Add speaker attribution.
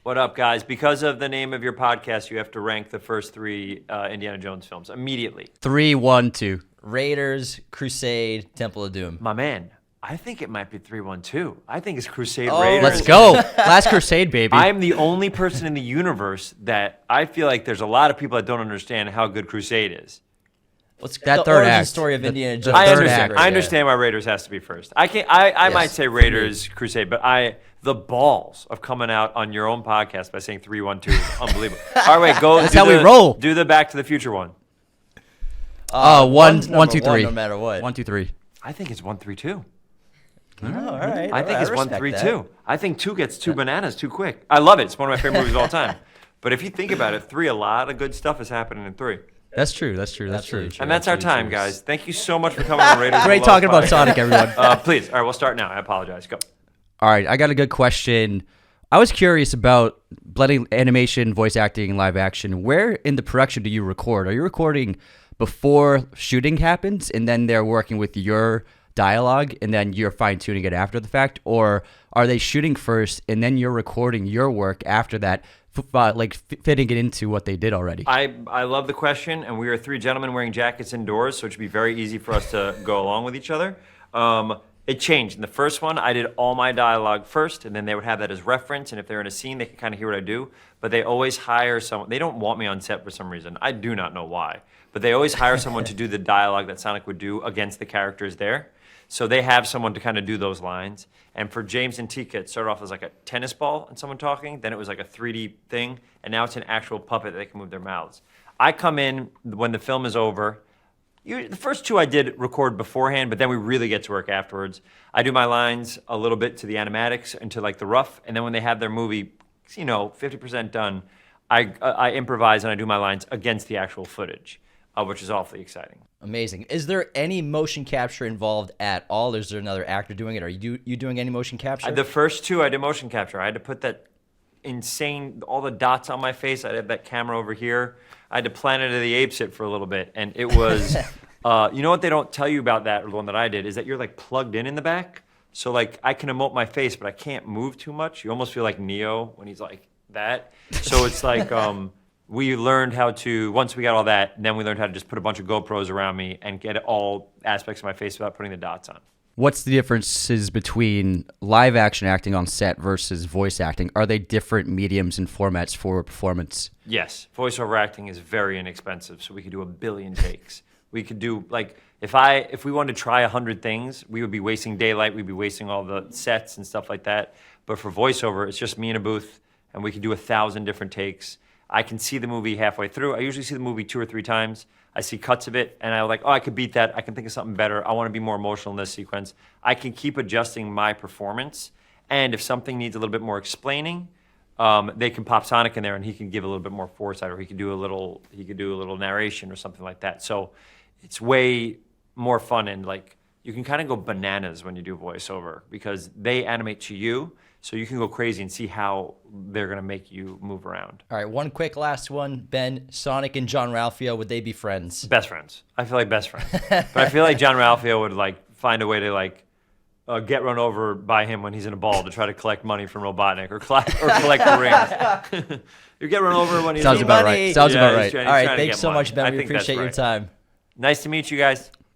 Speaker 1: What up, guys? Because of the name of your podcast, you have to rank the first three Indiana Jones films immediately.
Speaker 2: 3, 1, 2.
Speaker 3: Raiders, Crusade, Temple of Doom.
Speaker 1: My man, I think it might be 3-1-2. I think it's Crusade
Speaker 3: Oh,
Speaker 1: Raiders.
Speaker 2: Let's go. Last Crusade, baby.
Speaker 1: I'm the only person in the universe that I feel like there's a lot of people that don't understand how good Crusade is.
Speaker 3: What's
Speaker 2: That
Speaker 3: the
Speaker 2: third
Speaker 3: origin
Speaker 2: act.
Speaker 3: story of
Speaker 2: The-
Speaker 3: Indiana
Speaker 2: the
Speaker 3: Jones?
Speaker 1: I
Speaker 2: third
Speaker 1: understand.
Speaker 2: act.
Speaker 1: I understand why Raiders has to be first. I might say Raiders, Crusade, but the balls of coming out on your own podcast by saying 3-1-2 is unbelievable. All right, wait, go.
Speaker 2: That's how we roll.
Speaker 1: Do the Back to the Future one.
Speaker 3: One's
Speaker 2: 1,
Speaker 3: number
Speaker 2: 2, 3.
Speaker 3: one, no matter what.
Speaker 2: 1, 2, 3.
Speaker 1: I think it's 1-3-2.
Speaker 3: Oh, all right.
Speaker 1: I think it's
Speaker 3: respect
Speaker 1: 1-3-2.
Speaker 3: that.
Speaker 1: I think 2 gets 2 bananas too quick. I love it. It's one of my favorite movies of all time. But if you think about it, 3, a lot of good stuff is happening in 3.
Speaker 2: That's true. That's true.
Speaker 3: Absolutely true.
Speaker 1: And that's our
Speaker 3: Absolutely
Speaker 1: time,
Speaker 3: true.
Speaker 1: guys. Thank you so much for coming on Raiders.
Speaker 2: Great
Speaker 1: of the
Speaker 2: talking
Speaker 1: Lost
Speaker 2: about
Speaker 1: podcast.
Speaker 2: Sonic, everyone.
Speaker 1: Please. All right, we'll start now. I apologize. Go.
Speaker 2: All right, I got a good question. I was curious about blending animation, voice acting, and live action. Where in the production do you record? Are you recording before shooting happens and then they're working with your dialogue and then you're fine-tuning it after the fact? Or are they shooting first and then you're recording your work after that, fitting it into what they did already?
Speaker 1: I love the question, and we are 3 gentlemen wearing jackets indoors, so it should be very easy for us to go along with each other. It changed. In the first one, I did all my dialogue first, and then they would have that as reference, and if they're in a scene, they can kind of hear what I do. But they always hire someone. They don't want me on set for some reason. I do not know why. But they always hire someone to do the dialogue that Sonic would do against the characters there. So they have someone to kind of do those lines. And for James and Tika, it started off as like a tennis ball and someone talking. Then it was like a 3D thing. And now it's an actual puppet that they can move their mouths. I come in when the film is over. The first 2 I did record beforehand, but then we really get to work afterwards. I do my lines a little bit to the animatics and to like the rough. And then when they have their movie, 50% done, I improvise and I do my lines against the actual footage, which is awfully exciting.
Speaker 3: Amazing. Is there any motion capture involved at all? Is there another actor doing it? Are you doing any motion capture?
Speaker 1: The first 2 I did motion capture. I had to put that insane, all the dots on my face. I had that camera over here. I had to Planet of the Apes it for a little bit. And it was, you know what they don't tell you about that, or the one that I did, is that you're like plugged in the back. So like I can emote my face, but I can't move too much. You almost feel like Neo when he's like that. So it's like, we learned how to, once we got all that, then we learned how to just put a bunch of GoPros around me and get all aspects of my face without putting the dots on.
Speaker 2: What's the differences between live action acting on set versus voice acting? Are they different mediums and formats for performance?
Speaker 1: Yes, voiceover acting is very inexpensive, so we could do 1 billion takes. We could do, like, if we wanted to try 100 things, we would be wasting daylight, we'd be wasting all the sets and stuff like that. But for voiceover, it's just me in a booth, and we could do 1,000 different takes. I can see the movie halfway through. I usually see the movie 2 or 3 times. I see cuts of it, and I'm like, oh, I could beat that. I can think of something better. I want to be more emotional in this sequence. I can keep adjusting my performance, and if something needs a little bit more explaining, they can pop Sonic in there, and he can give a little bit more foresight, or he could do a little narration or something like that. So it's way more fun, and like you can kind of go bananas when you do voiceover because they animate to you. So you can go crazy and see how they're going to make you move around.
Speaker 3: All right, one quick last one. Ben, Sonic and John Ralphio, would they be friends?
Speaker 1: Best friends. I feel like best friends. But I feel like John Ralphio would like find a way to like get run over by him when he's in a ball to try to collect money from Robotnik or collect the rings. You get run over when he's
Speaker 2: Sounds
Speaker 1: in
Speaker 2: about
Speaker 1: money.
Speaker 2: right. Sounds about
Speaker 1: he's
Speaker 2: right.
Speaker 1: trying-
Speaker 3: All
Speaker 1: he's
Speaker 3: right,
Speaker 1: trying to
Speaker 3: thanks
Speaker 1: get
Speaker 3: so
Speaker 1: money.
Speaker 3: much, Ben.
Speaker 1: I
Speaker 3: We
Speaker 1: think that's
Speaker 3: appreciate your
Speaker 1: right.
Speaker 3: time.
Speaker 1: Nice to meet you guys.